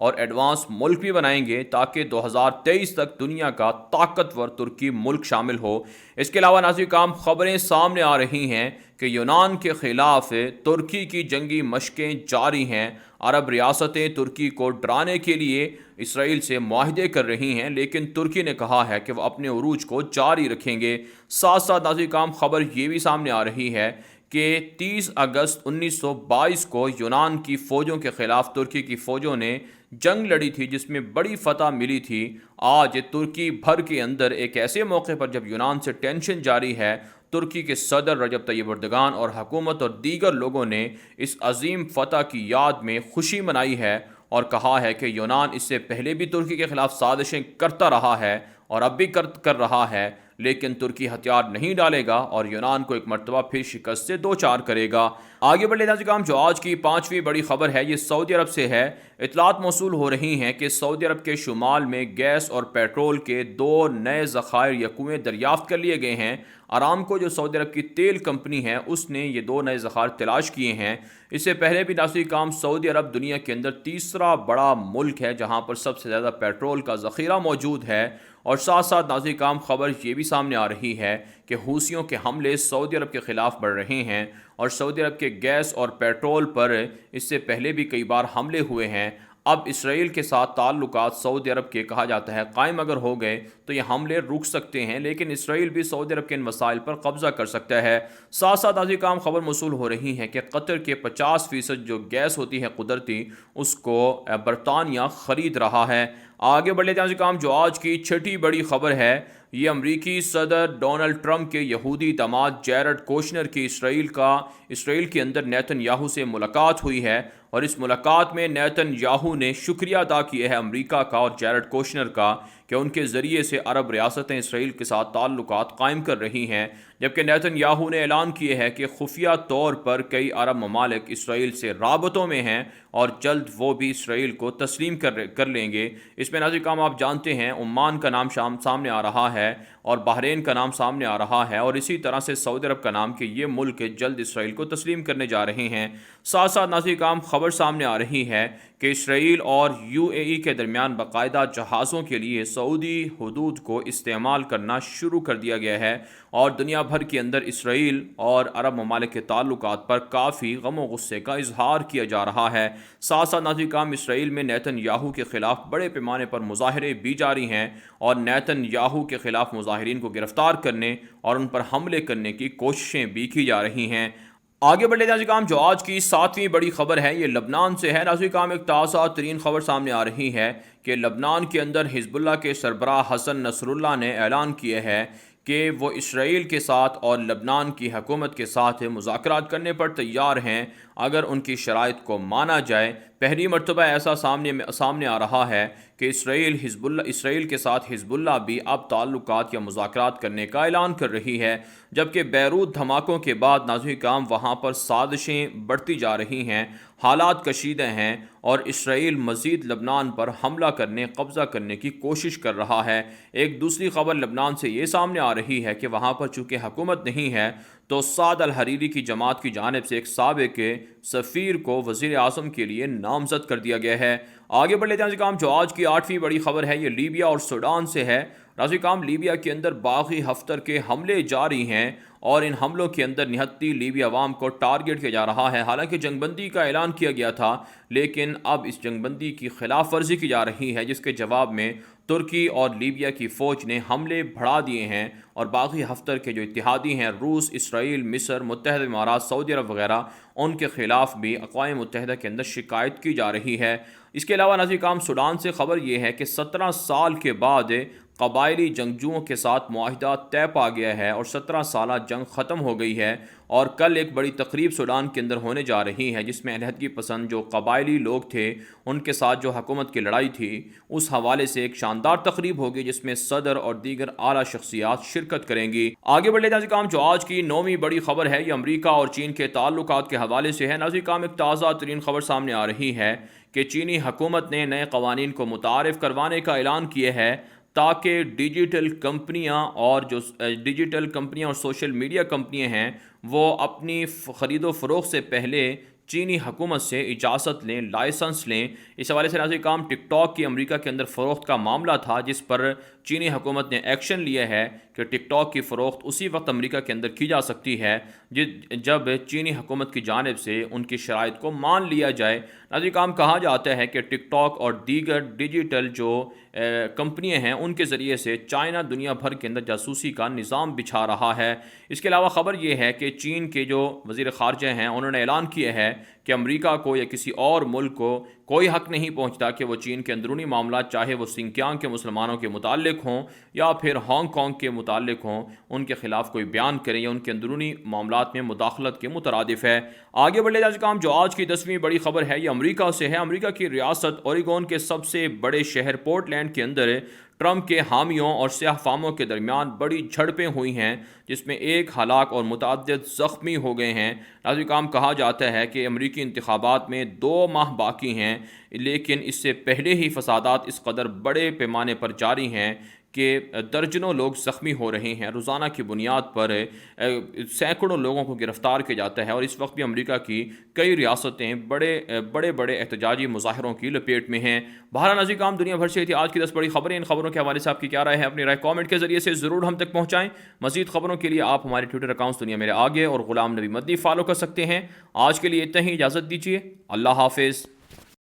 اور ایڈوانس ملک بھی بنائیں گے تاکہ 2023 تک دنیا کا طاقتور ترکی ملک شامل ہو۔ اس کے علاوہ ناظرین کرام خبریں سامنے آ رہی ہیں کہ یونان کے خلاف ترکی کی جنگی مشقیں جاری ہیں۔ عرب ریاستیں ترکی کو ڈرانے کے لیے اسرائیل سے معاہدے کر رہی ہیں، لیکن ترکی نے کہا ہے کہ وہ اپنے عروج کو جاری رکھیں گے۔ ساتھ ساتھ ناظرین کرام خبر یہ بھی سامنے آ رہی ہے کہ 30 اگست 1922 کو یونان کی فوجوں کے خلاف ترکی کی فوجوں نے جنگ لڑی تھی جس میں بڑی فتح ملی تھی۔ آج ترکی بھر کے اندر ایک ایسے موقع پر جب یونان سے ٹینشن جاری ہے، ترکی کے صدر رجب طیب اردگان اور حکومت اور دیگر لوگوں نے اس عظیم فتح کی یاد میں خوشی منائی ہے اور کہا ہے کہ یونان اس سے پہلے بھی ترکی کے خلاف سازشیں کرتا رہا ہے اور اب بھی کر رہا ہے، لیکن ترکی ہتھیار نہیں ڈالے گا اور یونان کو ایک مرتبہ پھر شکست سے دوچار کرے گا۔ آگے بڑھ لیتے ہیں جو آج کی 5ویں بڑی خبر ہے یہ سعودی عرب سے ہے۔ اطلاعات موصول ہو رہی ہیں کہ سعودی عرب کے شمال میں گیس اور پیٹرول کے 2 نئے ذخائر یا کنویں دریافت کر لیے گئے ہیں۔ ارامکو جو سعودی عرب کی تیل کمپنی ہے اس نے یہ 2 نئے ذخائر تلاش کیے ہیں۔ اس سے پہلے بھی ناصری کام سعودی عرب دنیا کے اندر تیسرا بڑا ملک ہے جہاں پر سب سے زیادہ پیٹرول کا ذخیرہ موجود ہے۔ اور ساتھ ساتھ ناظرین کرام خبر یہ بھی سامنے آ رہی ہے کہ حوثیوں کے حملے سعودی عرب کے خلاف بڑھ رہے ہیں اور سعودی عرب کے گیس اور پیٹرول پر اس سے پہلے بھی کئی بار حملے ہوئے ہیں۔ اب اسرائیل کے ساتھ تعلقات سعودی عرب کے کہا جاتا ہے قائم اگر ہو گئے تو یہ حملے رک سکتے ہیں، لیکن اسرائیل بھی سعودی عرب کے ان وسائل پر قبضہ کر سکتا ہے۔ ساتھ ساتھ ناظرین کرام خبر موصول ہو رہی ہے کہ قطر کے 50% جو گیس ہوتی ہے قدرتی اس کو برطانیہ خرید رہا ہے۔ آگے بڑھ لیتے ہیں کام جو آج کی 6ٹھی بڑی خبر ہے یہ امریکی صدر ڈونلڈ ٹرمپ کے یہودی داماد جیرڈ کوشنر کی اسرائیل کے اندر نیتن یاہو سے ملاقات ہوئی ہے اور اس ملاقات میں نیتن یاہو نے شکریہ ادا کیا ہے امریکہ کا اور جیرڈ کوشنر کا کہ ان کے ذریعے سے عرب ریاستیں اسرائیل کے ساتھ تعلقات قائم کر رہی ہیں، جبکہ نیتن یاہو نے اعلان کیا ہے کہ خفیہ طور پر کئی عرب ممالک اسرائیل سے رابطوں میں ہیں اور جلد وہ بھی اسرائیل کو تسلیم کر لیں گے۔ اس میں ناظرین کرام آپ جانتے ہیں عمان کا نام سامنے آ رہا ہے اور بحرین کا نام سامنے آ رہا ہے اور اسی طرح سے سعودی عرب کا نام کہ یہ ملک جلد اسرائیل کو تسلیم کرنے جا رہے ہیں۔ ساتھ ساتھ ناظرین کرام خبر سامنے آ رہی ہے کہ اسرائیل اور UAE کے درمیان باقاعدہ جہازوں کے لیے سعودی حدود کو استعمال کرنا شروع کر دیا گیا ہے اور دنیا بھر کے اندر اسرائیل اور عرب ممالک کے تعلقات پر کافی غم و غصے کا اظہار کیا جا رہا ہے۔ ساتھ ساتھ ناظرین کرام اسرائیل میں نیتن یاہو کے خلاف بڑے پیمانے پر مظاہرے بھی جاری ہیں اور نیتن یاہو کے خلاف مظاہرین کو گرفتار کرنے اور ان پر حملے کرنے کی کوششیں بھی کی جا رہی ہیں۔ آگے بڑھ لیتے ہیں کام جو آج کی 7ویں بڑی خبر ہے یہ لبنان سے ہے۔ ناظرین کرام ایک تازہ ترین خبر سامنے آ رہی ہے کہ لبنان کے اندر حزب اللہ کے سربراہ حسن نصر اللہ نے اعلان کیا ہے کہ وہ اسرائیل کے ساتھ اور لبنان کی حکومت کے ساتھ مذاکرات کرنے پر تیار ہیں اگر ان کی شرائط کو مانا جائے۔ پہلی مرتبہ ایسا سامنے آ رہا ہے کہ اسرائیل کے ساتھ حزب اللہ بھی اب تعلقات یا مذاکرات کرنے کا اعلان کر رہی ہے، جبکہ بیروت دھماکوں کے بعد ناظرین کرام وہاں پر سازشیں بڑھتی جا رہی ہیں، حالات کشیدہ ہیں اور اسرائیل مزید لبنان پر حملہ کرنے قبضہ کرنے کی کوشش کر رہا ہے۔ ایک دوسری خبر لبنان سے یہ سامنے آ رہی ہے کہ وہاں پر چونکہ حکومت نہیں ہے تو سعد الحریری کی جماعت کی جانب سے ایک سابق سفیر کو وزیر اعظم کے لیے نامزد کر دیا گیا ہے۔ آگے بڑھ لیتے ہیں کام جو آج کی 8ویں بڑی خبر ہے یہ لیبیا اور سوڈان سے ہے۔ ناظرین کرام لیبیا کے اندر باغی ہفتر کے حملے جاری ہیں اور ان حملوں کے اندر نہتی لیبیا عوام کو ٹارگٹ کیا جا رہا ہے۔ حالانکہ جنگ بندی کا اعلان کیا گیا تھا لیکن اب اس جنگ بندی کی خلاف ورزی کی جا رہی ہے، جس کے جواب میں ترکی اور لیبیا کی فوج نے حملے بڑھا دیے ہیں اور باغی ہفتر کے جو اتحادی ہیں روس، اسرائیل، مصر، متحدہ امارات، سعودی عرب وغیرہ ان کے خلاف بھی اقوام متحدہ کے اندر شکایت کی جا رہی ہے۔ اس کے علاوہ ناظرین کرام سوڈان سے خبر یہ ہے کہ 17 سال کے بعد قبائلی جنگجوؤں کے ساتھ معاہدہ طے پا گیا ہے اور 17 سالہ جنگ ختم ہو گئی ہے اور کل ایک بڑی تقریب سوڈان کے اندر ہونے جا رہی ہے جس میں علیحدگی پسند جو قبائلی لوگ تھے ان کے ساتھ جو حکومت کی لڑائی تھی اس حوالے سے ایک شاندار تقریب ہوگی جس میں صدر اور دیگر اعلیٰ شخصیات شرکت کریں گی۔ آگے بڑھ لیتے ہیں کام جو آج کی 9ویں بڑی خبر ہے یہ امریکہ اور چین کے تعلقات کے حوالے سے ہے۔ ناظرین کرام ایک تازہ ترین خبر سامنے آ رہی ہے کہ چینی حکومت نے نئے قوانین کو متعارف کروانے کا اعلان کیا ہے تاکہ ڈیجیٹل کمپنیاں اور سوشل میڈیا کمپنیاں ہیں وہ اپنی خرید و فروخت سے پہلے چینی حکومت سے اجازت لیں، لائسنس لیں۔ اس حوالے سے ناظرین کرام ٹک ٹاک کی امریکہ کے اندر فروخت کا معاملہ تھا، جس پر چینی حکومت نے ایکشن لیا ہے کہ ٹک ٹاک کی فروخت اسی وقت امریکہ کے اندر کی جا سکتی ہے جب چینی حکومت کی جانب سے ان کی شرائط کو مان لیا جائے۔ ناظرین کرام کہا جاتا ہے کہ ٹک ٹاک اور دیگر ڈیجیٹل جو کمپنیاں ہیں ان کے ذریعے سے چائنا دنیا بھر کے اندر جاسوسی کا نظام بچھا رہا ہے۔ اس کے علاوہ خبر یہ ہے کہ چین کے جو وزیر خارجہ ہیں انہوں نے اعلان کیا ہے کہ امریکہ کو یا کسی اور ملک کو کوئی حق نہیں پہنچتا کہ وہ چین کے اندرونی معاملات، چاہے وہ سنکیانگ کے مسلمانوں کے متعلق ہوں یا پھر ہانگ کانگ کے متعلق ہوں، ان کے خلاف کوئی بیان کریں یا ان کے اندرونی معاملات میں مداخلت کے مترادف ہے۔ آگے بڑھ لے جائے کام جو آج کی 10ویں بڑی خبر ہے یہ امریکہ سے ہے۔ امریکہ کی ریاست اوریگون کے سب سے بڑے شہر پورٹ لینڈ کے اندر ٹرمپ کے حامیوں اور سیاہ فاموں کے درمیان بڑی جھڑپیں ہوئی ہیں، جس میں ایک ہلاک اور متعدد زخمی ہو گئے ہیں۔ ناظرین کرام کہا جاتا ہے کہ امریکی انتخابات میں 2 ماہ باقی ہیں، لیکن اس سے پہلے ہی فسادات اس قدر بڑے پیمانے پر جاری ہیں کہ درجنوں لوگ زخمی ہو رہے ہیں۔ روزانہ کی بنیاد پر سینکڑوں لوگوں کو گرفتار کیا جاتا ہے، اور اس وقت بھی امریکہ کی کئی ریاستیں بڑے احتجاجی مظاہروں کی لپیٹ میں ہیں۔ بہرحال ناظرین کرام دنیا بھر سے تھی آج کی 10 بڑی خبریں۔ ان خبروں کے حوالے سے آپ کی کیا رائے ہے؟ اپنی رائے کامنٹ کے ذریعے سے ضرور ہم تک پہنچائیں۔ مزید خبروں کے لیے آپ ہمارے ٹویٹر اکاؤنٹس دنیا میرے آگے اور غلام نبی مدنی فالو کر سکتے ہیں۔ آج کے لیے اتنا ہی، اجازت دیجیے، اللہ حافظ۔